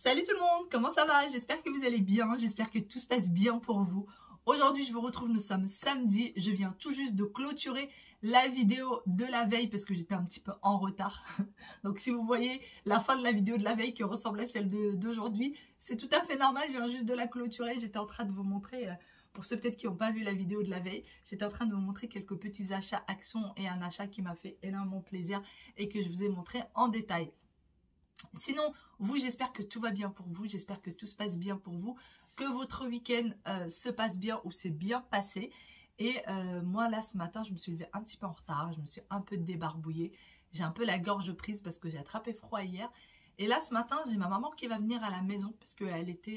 Salut tout le monde, comment ça va? J'espère que vous allez bien, j'espère que tout se passe bien pour vous. Aujourd'hui je vous retrouve, nous sommes samedi, je viens tout juste de clôturer la vidéo de la veille parce que j'étais un petit peu en retard. Donc si vous voyez la fin de la vidéo de la veille qui ressemble à celle d'aujourd'hui, c'est tout à fait normal, je viens juste de la clôturer. J'étais en train de vous montrer, pour ceux peut-être qui n'ont pas vu la vidéo de la veille, j'étais en train de vous montrer quelques petits achats actions et un achat qui m'a fait énormément plaisir et que je vous ai montré en détail. Sinon, vous, j'espère que tout va bien pour vous, j'espère que tout se passe bien pour vous, que votre week-end se passe bien ou s'est bien passé. Et moi, là, ce matin, je me suis levée un petit peu en retard, je me suis un peu débarbouillée, j'ai un peu la gorge prise parce que j'ai attrapé froid hier. Et là, ce matin, j'ai ma maman qui va venir à la maison parce qu'elle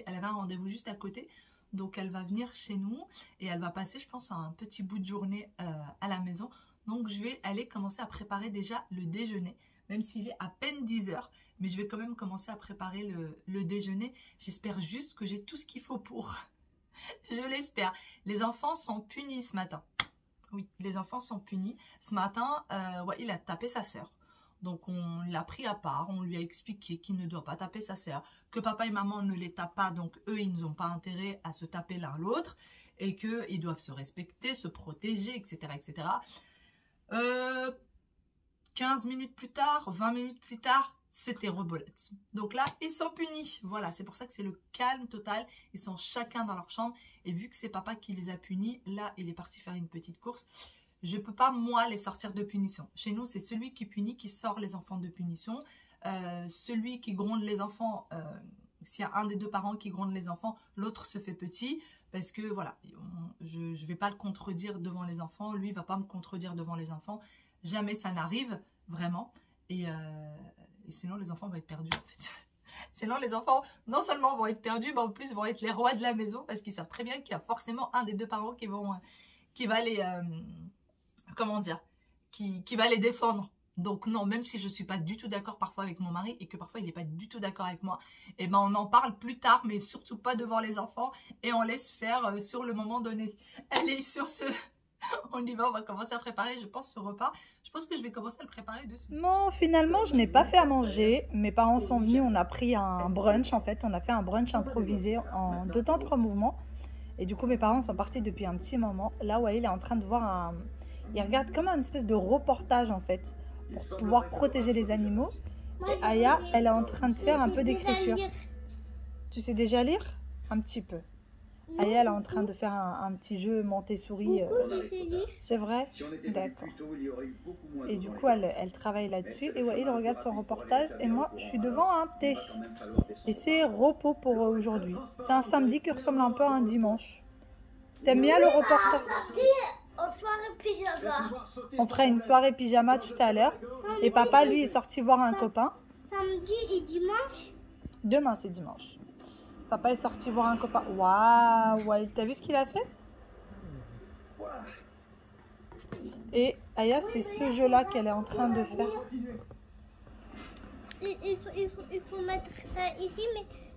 avait un rendez-vous juste à côté. Donc, elle va venir chez nous et elle va passer, je pense, un petit bout de journée à la maison. Donc, je vais aller commencer à préparer déjà le déjeuner, même s'il est à peine 10 h. Mais je vais quand même commencer à préparer le déjeuner. J'espère juste que j'ai tout ce qu'il faut pour. Je l'espère. Les enfants sont punis ce matin. Oui, les enfants sont punis. Ce matin, ouais, il a tapé sa sœur. Donc, on l'a pris à part. On lui a expliqué qu'il ne doit pas taper sa sœur. Que papa et maman ne les tapent pas. Donc, eux, ils n'ont pas intérêt à se taper l'un l'autre. Et qu'ils doivent se respecter, se protéger, etc. etc. 15 minutes plus tard, 20 minutes plus tard, c'était rebolote. Donc là, ils sont punis. Voilà, c'est pour ça que c'est le calme total. Ils sont chacun dans leur chambre. Et vu que c'est papa qui les a punis, là, il est parti faire une petite course. Je ne peux pas, moi, les sortir de punition. Chez nous, c'est celui qui punit qui sort les enfants de punition. Celui qui gronde les enfants, s'il y a un des deux parents qui gronde les enfants, l'autre se fait petit. Parce que, voilà, je ne vais pas le contredire devant les enfants. Lui, il ne va pas me contredire devant les enfants. Jamais ça n'arrive, vraiment. Et sinon, les enfants vont être perdus, en fait. Sinon, les enfants, non seulement vont être perdus, mais en plus vont être les rois de la maison. Parce qu'ils savent très bien qu'il y a forcément un des deux parents qui va les... comment dire, qui va les défendre. Donc non, même si je ne suis pas du tout d'accord parfois avec mon mari et que parfois il n'est pas du tout d'accord avec moi, eh ben on en parle plus tard, mais surtout pas devant les enfants et on laisse faire sur le moment donné. Allez, sur ce, on y va, on va commencer à préparer, je pense, ce repas. Je pense que je vais commencer à le préparer dessus. Non, finalement, je n'ai pas fait à manger. Mes parents sont venus, on a pris un brunch en fait. On a fait un brunch improvisé en 2 temps 3 mouvements. Et du coup, mes parents sont partis depuis un petit moment. Là, Wael est en train de voir un... Il regarde comme un espèce de reportage en fait, pour pouvoir protéger les animaux. Et Aya, elle est en train de faire un peu d'écriture. Tu sais déjà lire? Un petit peu. Aya, elle est en train de faire un petit jeu Montessori. C'est vrai? D'accord. Et du coup, elle travaille là-dessus. Et ouais, il regarde son reportage. Et moi, je suis devant un thé. Et c'est repos pour aujourd'hui. C'est un samedi qui ressemble un peu à un dimanche. T'aimes bien le reportage? En soirée pyjama. On fera une soirée pyjama tout à l'heure. Et papa, lui, est sorti voir un copain. Samedi et dimanche. Demain, c'est dimanche. Papa est sorti voir un copain. Waouh, t'as vu ce qu'il a fait? Et Aya, c'est ce jeu-là qu'elle est en train de faire. Il faut mettre ça ici,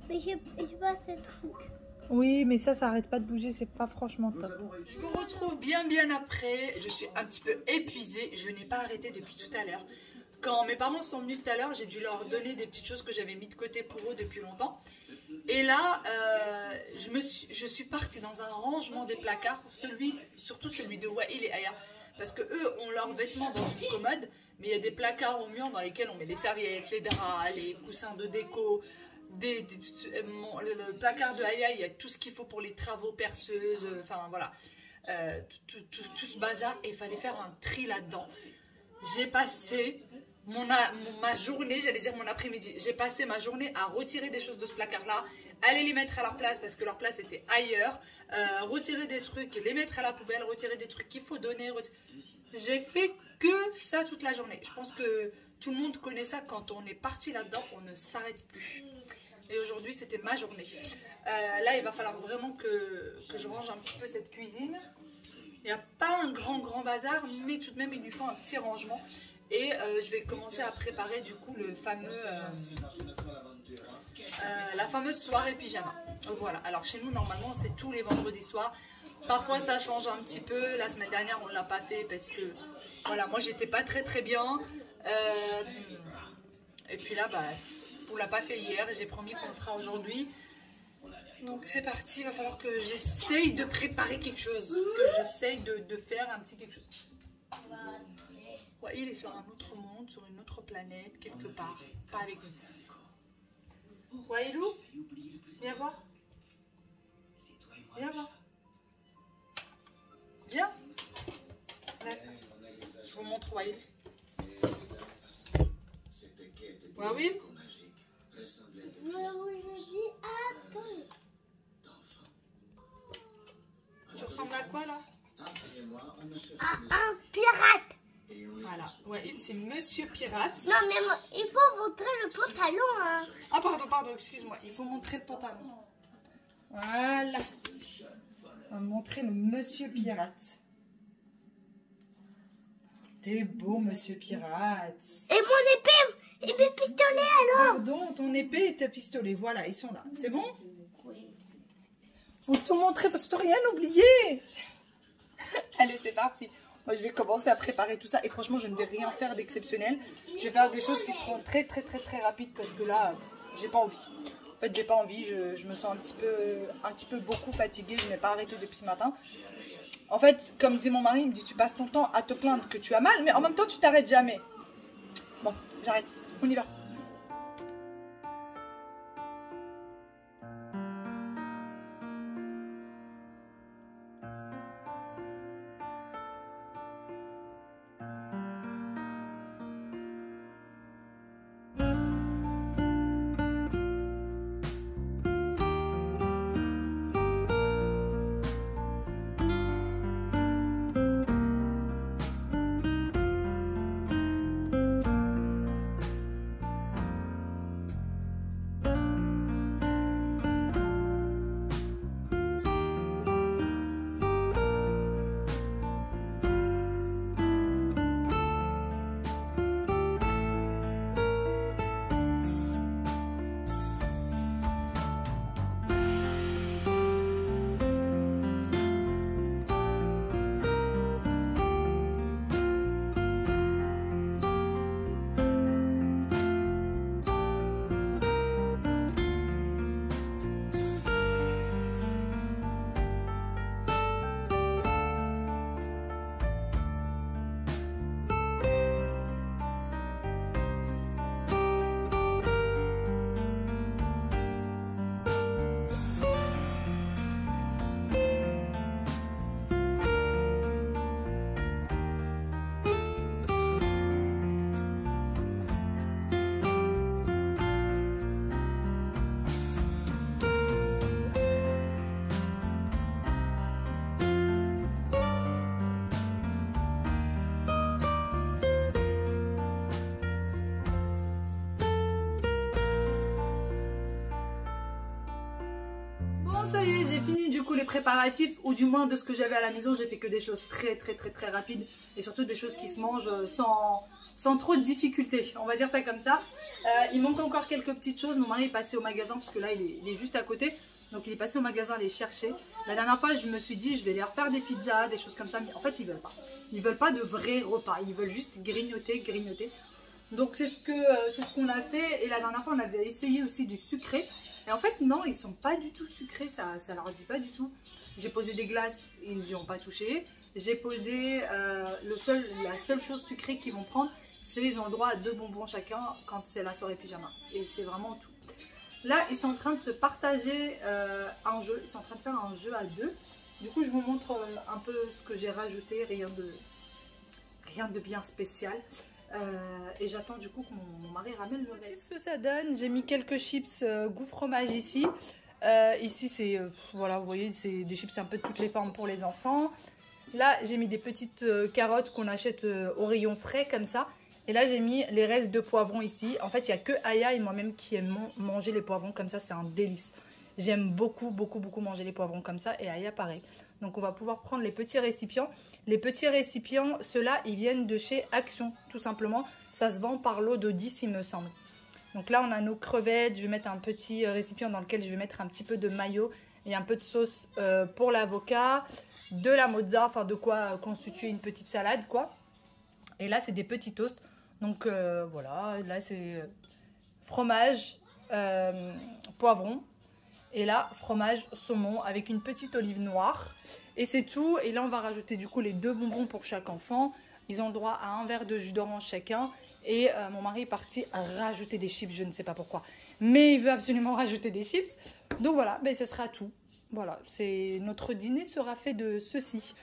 mais j'ai pas ce truc. Oui, mais ça arrête pas de bouger, c'est pas franchement top. Je vous retrouve bien après. Je suis un petit peu épuisée. Je n'ai pas arrêté depuis tout à l'heure. Quand mes parents sont venus tout à l'heure, j'ai dû leur donner des petites choses que j'avais mis de côté pour eux depuis longtemps. Et là, je suis partie dans un rangement des placards, surtout celui de Wael et Aya. Parce que eux ont leurs vêtements dans une commode, mais il y a des placards au mur dans lesquels on met les serviettes, les draps, les coussins de déco. Le placard de Aya, il y a tout ce qu'il faut pour les travaux, perceuses, enfin voilà, tout ce bazar, et il fallait faire un tri là-dedans. J'ai passé ma journée, j'allais dire mon après-midi, j'ai passé ma journée à retirer des choses de ce placard-là, aller les mettre à leur place parce que leur place était ailleurs, retirer des trucs, les mettre à la poubelle, retirer des trucs qu'il faut donner. J'ai fait que ça toute la journée. Je pense que tout le monde connaît ça, quand on est parti là-dedans, on ne s'arrête plus. Et aujourd'hui, c'était ma journée. Là, il va falloir vraiment que je range un petit peu cette cuisine. Il n'y a pas un grand bazar, mais tout de même, il lui faut un petit rangement. Et je vais commencer à préparer du coup le fameux, la fameuse soirée pyjama. Voilà, alors chez nous, normalement, c'est tous les vendredis soirs. Parfois, ça change un petit peu. La semaine dernière, on ne l'a pas fait parce que, voilà, moi, j'étais pas très bien. Et puis là, bah... On l'a pas fait hier, j'ai promis qu'on le fera aujourd'hui. Donc c'est parti, il va falloir que j'essaye de préparer quelque chose, que j'essaye de faire un petit quelque chose. Ouais, il est sur un autre monde, sur une autre planète, quelque part, pas avec nous. Wailou, viens voir. Viens voir. Viens. Là. Je vous montre Wailou. Wailou. Tu ressembles à quoi là? Un pirate. Voilà, ouais, c'est Monsieur Pirate. Non, mais il faut montrer le pantalon. Hein. Ah pardon, excuse-moi, il faut montrer le pantalon. Voilà. On va montrer le Monsieur Pirate. T'es beau, Monsieur Pirate. Et mon épée et mes pistolets alors? Pardon, ton épée et tes pistolets, voilà, ils sont là. C'est bon? Faut tout montrer, faut surtout rien oublier. Allez, c'est parti. Moi, je vais commencer à préparer tout ça. Et franchement, je ne vais rien faire d'exceptionnel. Je vais faire des choses qui seront très rapides parce que là, j'ai pas envie. En fait, j'ai pas envie. Je me sens un petit peu beaucoup fatiguée. Je n'ai pas arrêté depuis ce matin. En fait, comme dit mon mari, il me dit tu passes ton temps à te plaindre que tu as mal, mais en même temps, tu t'arrêtes jamais. Bon, j'arrête. On y va. Ça y est, j'ai fini du coup les préparatifs, ou du moins de ce que j'avais à la maison. J'ai fait que des choses très rapides et surtout des choses qui se mangent sans trop de difficultés, on va dire ça comme ça. Il manque encore quelques petites choses. Mon mari est passé au magasin parce que là il est juste à côté, donc il est passé au magasin les chercher. La dernière fois je me suis dit je vais leur faire des pizzas, des choses comme ça, mais en fait ils veulent pas de vrais repas, ils veulent juste grignoter. Donc c'est ce qu'on a fait. Et la dernière fois on avait essayé aussi du sucré. Et en fait non, ils sont pas du tout sucrés, ça leur dit pas du tout. J'ai posé des glaces, ils n'y ont pas touché. J'ai posé la seule chose sucrée qu'ils vont prendre, c'est ils ont le droit à 2 bonbons chacun quand c'est la soirée pyjama. Et c'est vraiment tout. Là ils sont en train de se partager un jeu, ils sont en train de faire un jeu à 2. Du coup je vous montre un peu ce que j'ai rajouté, rien de bien spécial. Et j'attends du coup que mon mari ramène le reste. Voici ce que ça donne. J'ai mis quelques chips goût fromage ici. Ici c'est voilà, vous voyez, c'est des chips un peu de toutes les formes pour les enfants. Là j'ai mis des petites carottes qu'on achète au rayon frais comme ça. Et là j'ai mis les restes de poivrons ici. En fait il n'y a que Aya et moi-même qui aimons manger les poivrons comme ça, c'est un délice. J'aime beaucoup manger les poivrons comme ça, et Aya pareil. Donc on va pouvoir prendre les petits récipients. Les petits récipients, ceux-là, ils viennent de chez Action, tout simplement. Ça se vend par lot de 10, il me semble. Donc là, on a nos crevettes. Je vais mettre un petit récipient dans lequel je vais mettre un petit peu de mayo et un peu de sauce pour l'avocat, de la mozza, enfin de quoi constituer une petite salade, quoi. Et là, c'est des petits toasts. Donc voilà, là, c'est fromage poivron. Et là, fromage saumon avec une petite olive noire. Et c'est tout. Et là, on va rajouter du coup les 2 bonbons pour chaque enfant. Ils ont le droit à un verre de jus d'orange chacun. Et mon mari est parti rajouter des chips, je ne sais pas pourquoi. Mais il veut absolument rajouter des chips. Donc voilà, ben, ce sera tout. Voilà, notre dîner sera fait de ceci.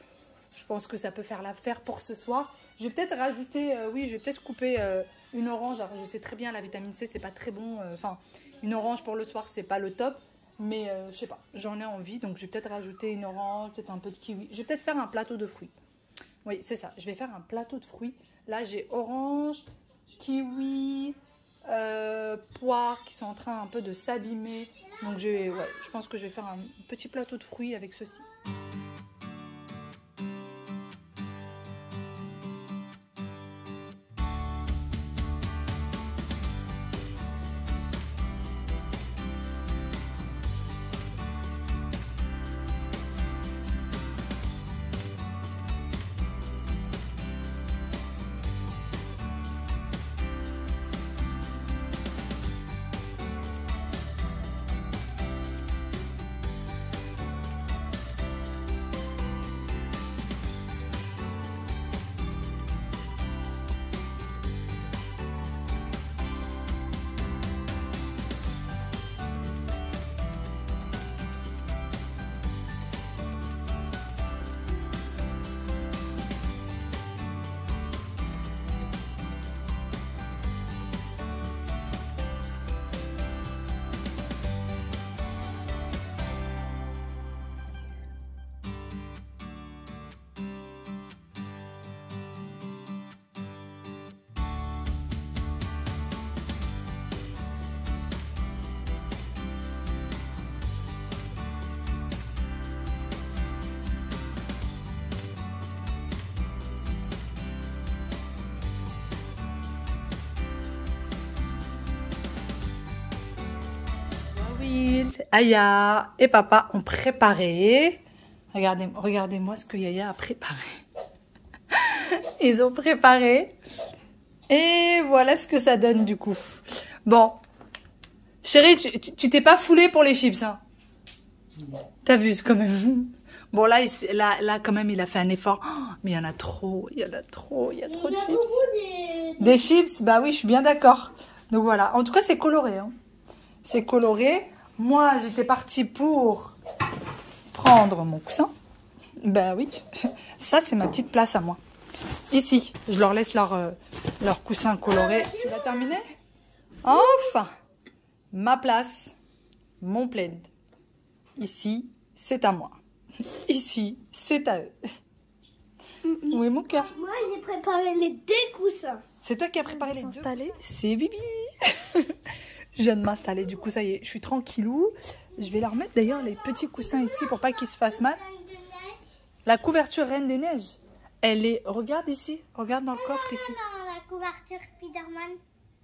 Je pense que ça peut faire l'affaire pour ce soir. Je vais peut-être rajouter, oui, je vais peut-être couper une orange. Alors, je sais très bien, la vitamine C, c'est pas très bon. Enfin, une orange pour le soir, c'est pas le top. Mais je sais pas, j'en ai envie. Donc, je vais peut-être rajouter une orange, peut-être un peu de kiwi. Je vais peut-être faire un plateau de fruits. Oui, c'est ça. Je vais faire un plateau de fruits. Là, j'ai orange, kiwi, poires qui sont en train un peu de s'abîmer. Donc, ouais, je pense que je vais faire un petit plateau de fruits avec ceci. Aya et papa ont préparé. Regardez-moi ce que Yaya a préparé. Ils ont préparé. Et voilà ce que ça donne du coup. Bon. Chérie, tu t'es pas foulé pour les chips, hein? T'abuses quand même. Bon, là, quand même, il a fait un effort. Oh, mais il y en a trop. Il y a trop de chips. Des chips? Bah oui, je suis bien d'accord. Donc voilà. En tout cas, c'est coloré. Hein. C'est coloré. Moi, j'étais partie pour prendre mon coussin. Ben oui, ça, c'est ma petite place à moi. Ici, je leur laisse leur coussin coloré. Tu l'as terminé? Enfin, ma place, mon plaid. Ici, c'est à moi. Ici, c'est à eux. Oui, mon cœur. Moi, j'ai préparé les 2 coussins. C'est toi qui as préparé les 2 coussins? C'est Bibi. Je viens de m'installer, du coup ça y est, je suis tranquillou. Je vais leur mettre d'ailleurs les petits coussins ici pour pas qu'ils se fassent mal. La couverture Reine des Neiges, elle est... Regarde ici, regarde dans le coffre ici. Non, la couverture Spider-Man.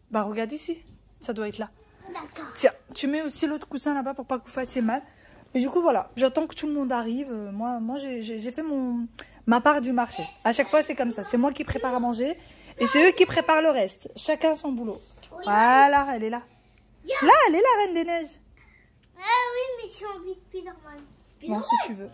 Bah regarde ici, ça doit être là. D'accord. Tiens, tu mets aussi l'autre coussin là-bas pour pas que vous fassiez mal. Et du coup voilà, j'attends que tout le monde arrive. Moi j'ai fait ma part du marché. À chaque fois c'est comme ça, c'est moi qui prépare à manger et c'est eux qui préparent le reste. Chacun son boulot. Oui. Voilà, elle est là. Là, elle est la Reine des Neiges. Ah oui, mais j'ai envie de Spider-Man. Bon, si tu veux.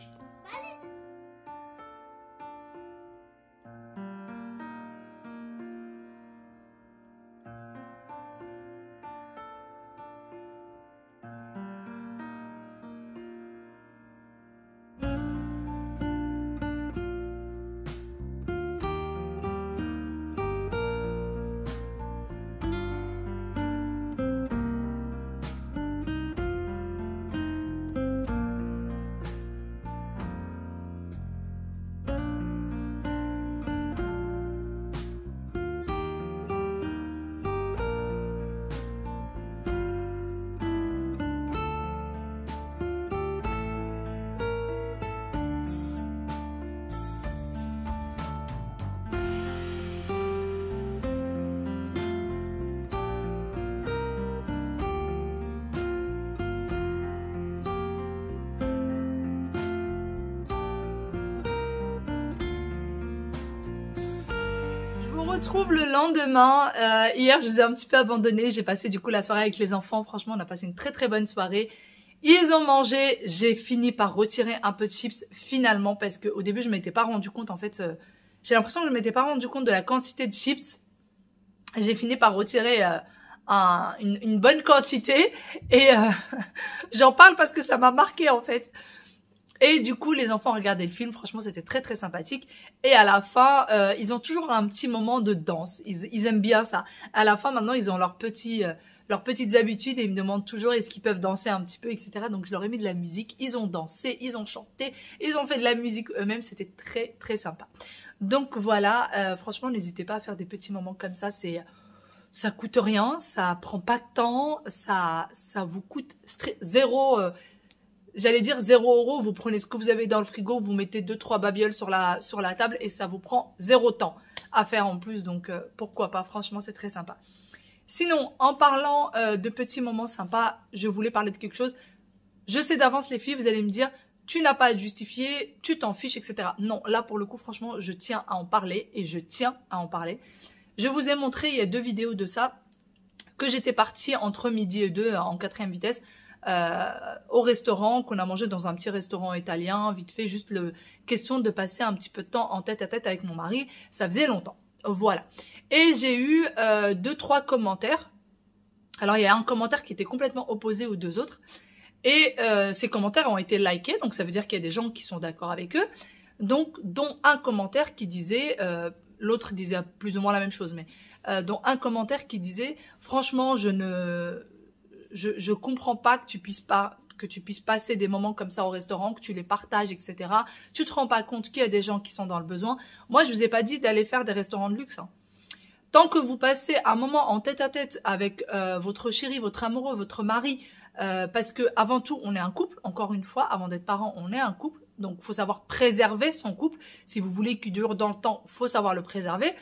retrouve le lendemain. Hier, je vous ai un petit peu abandonné. J'ai passé du coup la soirée avec les enfants. Franchement, on a passé une très très bonne soirée. Ils ont mangé. J'ai fini par retirer un peu de chips finalement parce que au début, je m'étais pas rendu compte. En fait, j'ai l'impression que je m'étais pas rendu compte de la quantité de chips. J'ai fini par retirer une bonne quantité et j'en parle parce que ça m'a marqué en fait. Et du coup, les enfants regardaient le film. Franchement, c'était très, très sympathique. Et à la fin, ils ont toujours un petit moment de danse. Ils aiment bien ça. À la fin, maintenant, ils ont leurs petites habitudes et ils me demandent toujours est-ce qu'ils peuvent danser un petit peu, etc. Donc, je leur ai mis de la musique. Ils ont dansé, ils ont chanté, ils ont fait de la musique eux-mêmes. C'était très, très sympa. Donc, voilà. Franchement, n'hésitez pas à faire des petits moments comme ça. Ça coûte rien, ça prend pas de temps, ça vous coûte zéro... J'allais dire 0 €, vous prenez ce que vous avez dans le frigo, vous mettez 2-3 babioles sur la table et ça vous prend 0 temps à faire en plus. Donc, pourquoi pas, franchement, c'est très sympa. Sinon, en parlant de petits moments sympas, je voulais parler de quelque chose. Je sais d'avance, les filles, vous allez me dire, tu n'as pas à te justifier, tu t'en fiches, etc. Non, là, pour le coup, franchement, je tiens à en parler et je tiens à en parler. Je vous ai montré, il y a 2 vidéos de ça, que j'étais partie entre midi et 2 en 4e vitesse. Au restaurant, qu'on a mangé dans un petit restaurant italien, vite fait, juste question de passer un petit peu de temps en tête à tête avec mon mari, ça faisait longtemps, voilà. Et j'ai eu 2-3 commentaires, alors il y a un commentaire qui était complètement opposé aux 2 autres, et ces commentaires ont été likés, donc ça veut dire qu'il y a des gens qui sont d'accord avec eux, donc dont un commentaire qui disait, l'autre disait plus ou moins la même chose, mais dont un commentaire qui disait, franchement, je comprends pas que tu puisses passer des moments comme ça au restaurant, que tu les partages, etc. Tu te rends pas compte qu'il y a des gens qui sont dans le besoin. Moi, je vous ai pas dit d'aller faire des restaurants de luxe. Hein. Tant que vous passez un moment en tête à tête avec votre chéri, votre amoureux, votre mari, parce que avant tout, on est un couple. Encore une fois, avant d'être parent, on est un couple. Donc, faut savoir préserver son couple. Si vous voulez qu'il dure dans le temps, faut savoir le préserver.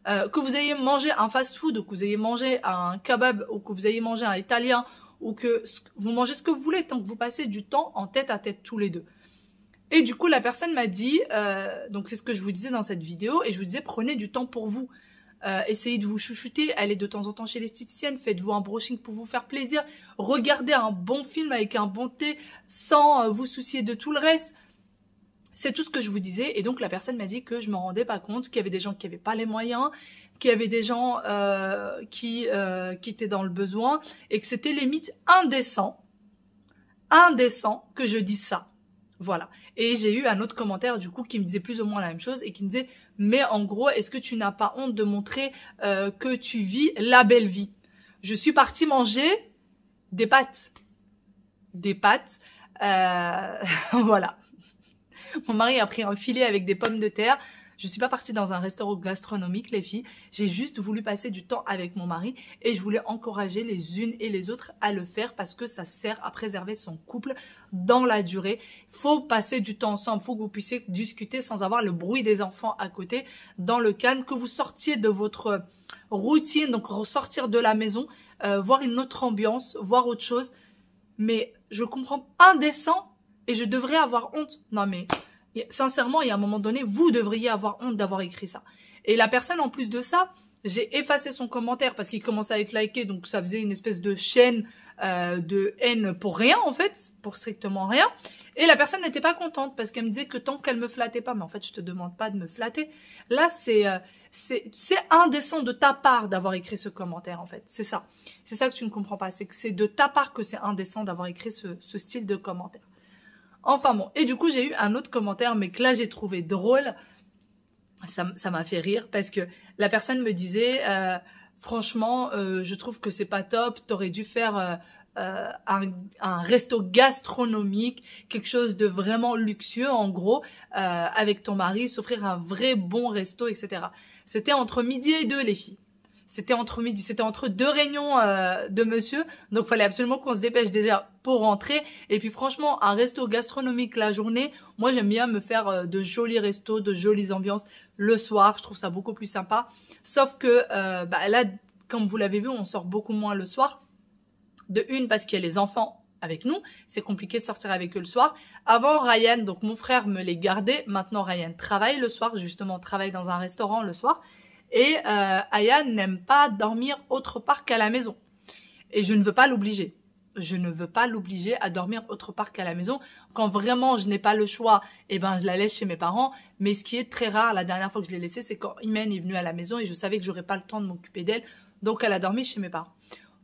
Que vous ayez mangé un fast-food, ou que vous ayez mangé un kebab, ou que vous ayez mangé un italien, ou que vous mangez ce que vous voulez, tant que vous passez du temps en tête à tête tous les deux. Et du coup, la personne m'a dit, donc c'est ce que je vous disais dans cette vidéo, et je vous disais, prenez du temps pour vous. Essayez de vous chouchouter, allez de temps en temps chez l'esthéticienne, faites-vous un brushing pour vous faire plaisir, regardez un bon film avec un bon thé, sans vous soucier de tout le reste. C'est tout ce que je vous disais, et donc la personne m'a dit que je me rendais pas compte qu'il y avait des gens qui n'avaient pas les moyens, qu'il y avait des gens qui étaient dans le besoin, et que c'était limite indécent que je dise ça. Voilà. Et j'ai eu un autre commentaire du coup qui me disait plus ou moins la même chose et qui me disait « Mais en gros, est-ce que tu n'as pas honte de montrer que tu vis la belle vie ?» Je suis partie manger des pâtes. Des pâtes. Voilà. Mon mari a pris un filet avec des pommes de terre. Je suis pas partie dans un restaurant gastronomique, les filles. J'ai juste voulu passer du temps avec mon mari et je voulais encourager les unes et les autres à le faire parce que ça sert à préserver son couple dans la durée. Il faut passer du temps ensemble. Il faut que vous puissiez discuter sans avoir le bruit des enfants à côté, dans le calme, que vous sortiez de votre routine, donc ressortir de la maison, voir une autre ambiance, voir autre chose. Mais je comprends, indécent, et je devrais avoir honte. Non mais... sincèrement, il y a un moment donné, vous devriez avoir honte d'avoir écrit ça. Et la personne, en plus de ça, j'ai effacé son commentaire parce qu'il commençait à être liké, donc ça faisait une espèce de chaîne de haine pour rien, en fait, pour strictement rien. Et la personne n'était pas contente parce qu'elle me disait que tant qu'elle me flattait pas, mais en fait, je te demande pas de me flatter. Là, c'est indécent de ta part d'avoir écrit ce commentaire, en fait. C'est ça. C'est ça que tu ne comprends pas. C'est que c'est de ta part que c'est indécent d'avoir écrit ce style de commentaire. Enfin bon, et du coup j'ai eu un autre commentaire, mais que là j'ai trouvé drôle, ça m'a fait rire, parce que la personne me disait, franchement, je trouve que c'est pas top, t'aurais dû faire un resto gastronomique, quelque chose de vraiment luxueux en gros, avec ton mari, s'offrir un vrai bon resto, etc. C'était entre midi et 2 les filles. C'était entre midi, c'était entre 2 réunions de monsieur, donc fallait absolument qu'on se dépêche déjà pour rentrer. Et puis franchement, un resto gastronomique la journée, moi j'aime bien me faire de jolis restos, de jolies ambiances le soir, je trouve ça beaucoup plus sympa. Sauf que là, comme vous l'avez vu, on sort beaucoup moins le soir. De une, parce qu'il y a les enfants avec nous, c'est compliqué de sortir avec eux le soir. Avant, Ryan, donc mon frère me les gardait, maintenant Ryan travaille le soir, justement travaille dans un restaurant le soir. Et Aya n'aime pas dormir autre part qu'à la maison. Et je ne veux pas l'obliger. Je ne veux pas l'obliger à dormir autre part qu'à la maison. Quand vraiment je n'ai pas le choix, eh ben je la laisse chez mes parents. Mais ce qui est très rare, la dernière fois que je l'ai laissée, c'est quand Imen est venue à la maison et je savais que j'aurais pas le temps de m'occuper d'elle. Donc elle a dormi chez mes parents.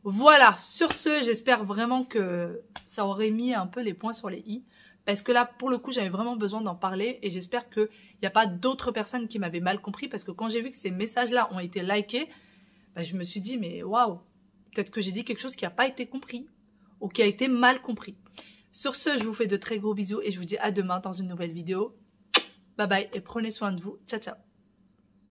Voilà, sur ce, j'espère vraiment que ça aurait mis un peu les points sur les i. Parce que là, pour le coup, j'avais vraiment besoin d'en parler. Et j'espère qu'il n'y a pas d'autres personnes qui m'avaient mal compris. Parce que quand j'ai vu que ces messages-là ont été likés, bah, je me suis dit, mais waouh, peut-être que j'ai dit quelque chose qui n'a pas été compris. Ou qui a été mal compris. Sur ce, je vous fais de très gros bisous. Et je vous dis à demain dans une nouvelle vidéo. Bye bye et prenez soin de vous. Ciao, ciao.